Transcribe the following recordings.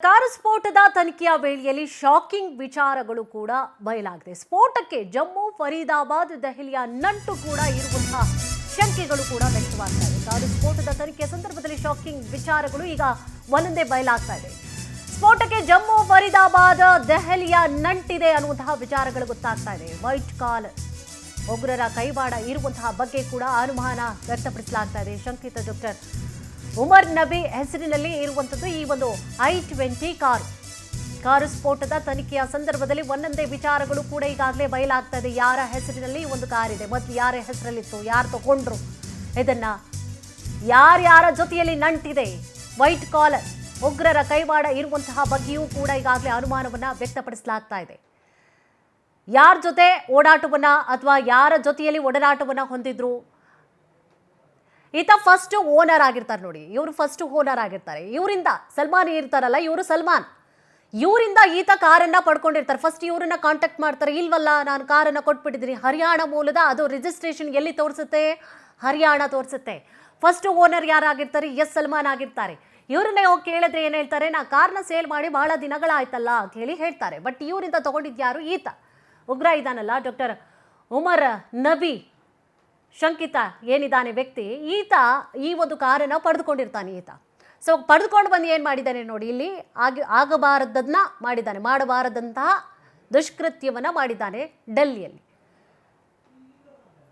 Car ಸ್ಫೋಟದ ತನಿಖೆಯ ವೇಳೆಯಲ್ಲಿ shocking ವಿಚಾರಗಳು ಕೂಡ ಬಯಲಾಗಿದೆ. ಸ್ಫೋಟಕ್ಕೆ ಜಮ್ಮು, ಫರೀದಾಬಾದ್, ದೆಹಲಿಯ ನಂಟು ಕೂಡ ಇರುವಂತಹ ಶಂಕೆಗಳು ಕೂಡ ವ್ಯಕ್ತವಾಗ್ತಾ ಇದೆ. ಕಾರು ಸ್ಫೋಟದ ತನಿಖೆಯ ಸಂದರ್ಭದಲ್ಲಿ ಶಾಕಿಂಗ್ ವಿಚಾರಗಳು ಈಗ ಒಂದೊಂದೇ ಬಯಲಾಗ್ತಾ ಇದೆ. ಸ್ಫೋಟಕ್ಕೆ ಜಮ್ಮು, ಫರೀದಾಬಾದ್, ದೆಹಲಿಯ ನಂಟಿದೆ ಅನ್ನುವಂತಹ ವಿಚಾರಗಳು ಗೊತ್ತಾಗ್ತಾ ಇದೆ. ವೈಟ್ ಕಾಲರ್ ಉಗ್ರರ ಕೈವಾಡ ಇರುವಂತಹ ಬಗ್ಗೆ ಕೂಡ ಅನುಮಾನ ವ್ಯಕ್ತಪಡಿಸಲಾಗ್ತಾ ಇದೆ. ಶಂಕಿತ ಡಾಕ್ಟರ್ ಉಮರ್ ನಬಿ ಹೆಸರಿನಲ್ಲಿ ಇರುವಂಥದ್ದು ಈ ಒಂದು i20 ಕಾರು ಸ್ಫೋಟದ ತನಿಖೆಯ ಸಂದರ್ಭದಲ್ಲಿ ಒಂದೊಂದೇ ವಿಚಾರಗಳು ಕೂಡ ಈಗಾಗಲೇ ಬಯಲಾಗ್ತಾ ಇದೆ. ಯಾರ ಹೆಸರಿನಲ್ಲಿ ಈ ಒಂದು ಕಾರ್ ಇದೆ, ಮೊದಲು ಯಾರ ಹೆಸರಲ್ಲಿತ್ತು, ಯಾರು ತಗೊಂಡ್ರು, ಇದನ್ನ ಯಾರ್ಯಾರ ಜೊತೆಯಲ್ಲಿ ನಂಟಿದೆ, ವೈಟ್ ಕಾಲರ್ ಉಗ್ರರ ಕೈವಾಡ ಇರುವಂತಹ ಬಗ್ಗೆಯೂ ಕೂಡ ಈಗಾಗಲೇ ಅನುಮಾನವನ್ನ ವ್ಯಕ್ತಪಡಿಸಲಾಗ್ತಾ ಇದೆ. ಯಾರ ಜೊತೆ ಓಡಾಟವನ್ನ ಅಥವಾ ಯಾರ ಜೊತೆಯಲ್ಲಿ ಒಡನಾಟವನ್ನ ಹೊಂದಿದ್ರು, ಈತ ಫಸ್ಟ್ ಓನರ್ ಆಗಿರ್ತಾರೆ ನೋಡಿ, ಇವರು ಫಸ್ಟ್ ಓನರ್ ಆಗಿರ್ತಾರೆ. ಇವರಿಂದ ಸಲ್ಮಾನ್ ಇರ್ತಾರಲ್ಲ, ಇವರು ಸಲ್ಮಾನ್, ಇವರಿಂದ ಈತ ಕಾರನ್ನ ಪಡ್ಕೊಂಡಿರ್ತಾರೆ. ಫಸ್ಟ್ ಇವರನ್ನ ಕಾಂಟ್ಯಾಕ್ಟ್ ಮಾಡ್ತಾರೆ. ಇಲ್ವಲ್ಲ, ನಾನು ಕಾರನ್ನ ಕೊಟ್ಬಿಟ್ಟಿದ್ದೀನಿ, ಹರಿಯಾಣ ಮೂಲದ, ಅದು ರಿಜಿಸ್ಟ್ರೇಷನ್ ಎಲ್ಲಿ ತೋರಿಸುತ್ತೆ, ಹರಿಯಾಣ ತೋರಿಸುತ್ತೆ. ಫಸ್ಟ್ ಓನರ್ ಯಾರಾಗಿರ್ತಾರೆ, ಸಲ್ಮಾನ್ ಆಗಿರ್ತಾರೆ. ಇವ್ರನ್ನೇ ಹೋಗಿ ಕೇಳಿದ್ರೆ ಏನು ಹೇಳ್ತಾರೆ, ನಾ ಕಾರ್ನ ಸೇಲ್ ಮಾಡಿ ಬಹಳ ದಿನಗಳಾಯ್ತಲ್ಲ ಅಂತ ಹೇಳಿ ಹೇಳ್ತಾರೆ. ಬಟ್ ಇವರಿಂದ ತಗೊಂಡಿದ್ಯಾರು, ಈತ ಉಗ್ರ ಇದಾನಲ್ಲ ಡಾಕ್ಟರ್ ಉಮರ್ ನಬಿ, ಶಂಕಿತ ಏನಿದ್ದಾನೆ ವ್ಯಕ್ತಿ, ಈತ ಈ ಒಂದು ಕಾರನ್ನು ಪಡೆದುಕೊಂಡಿರ್ತಾನೆ. ಈತ ಸೊ ಪಡೆದುಕೊಂಡು ಬಂದು ಏನು ಮಾಡಿದ್ದಾನೆ ನೋಡಿ, ಇಲ್ಲಿ ಆಗಬಾರದನ್ನ ಮಾಡಿದ್ದಾನೆ, ಮಾಡಬಾರದಂತಹ ದುಷ್ಕೃತ್ಯವನ್ನು ಮಾಡಿದ್ದಾನೆ ಡೆಲ್ಲಿಯಲ್ಲಿ.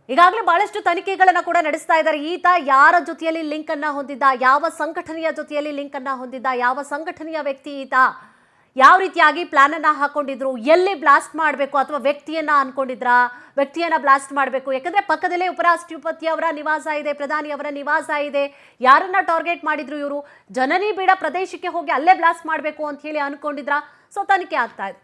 ಈಗಾಗಲೇ ಬಹಳಷ್ಟು ತನಿಖೆಗಳನ್ನು ಕೂಡ ನಡೆಸ್ತಾ ಇದ್ದಾರೆ. ಈತ ಯಾರ ಜೊತೆಯಲ್ಲಿ ಲಿಂಕ್ ಅನ್ನ ಹೊಂದಿದ್ದ, ಯಾವ ಸಂಘಟನೆಯ ಜೊತೆಯಲ್ಲಿ ಲಿಂಕ್ ಅನ್ನ ಹೊಂದಿದ್ದ, ಯಾವ ಸಂಘಟನೆಯ ವ್ಯಕ್ತಿ ಈತ, ಯಾವ ರೀತಿಯಾಗಿ ಪ್ಲಾನ್ ಅನ್ನ ಹಾಕೊಂಡಿದ್ರು, ಎಲ್ಲಿ ಬ್ಲಾಸ್ಟ್ ಮಾಡಬೇಕು ಅಥವಾ ವ್ಯಕ್ತಿಯನ್ನ ಬ್ಲಾಸ್ಟ್ ಮಾಡಬೇಕು. ಯಾಕಂದ್ರೆ ಪಕ್ಕದಲ್ಲೇ ಉಪರಾಷ್ಟ್ರಪತಿ ಅವರ ನಿವಾಸ ಇದೆ, ಪ್ರಧಾನಿ ಅವರ ನಿವಾಸ ಇದೆ. ಯಾರನ್ನ ಟಾರ್ಗೆಟ್ ಮಾಡಿದ್ರು ಇವರು, ಜನನಿ ಬೀಡ ಪ್ರದೇಶಕ್ಕೆ ಹೋಗಿ ಅಲ್ಲೇ ಬ್ಲಾಸ್ಟ್ ಮಾಡಬೇಕು ಅಂತ ಹೇಳಿ ಅನ್ಕೊಂಡಿದ್ರ. ಸೊ ತನಿಖೆ ಆಗ್ತಾ ಇದೆ.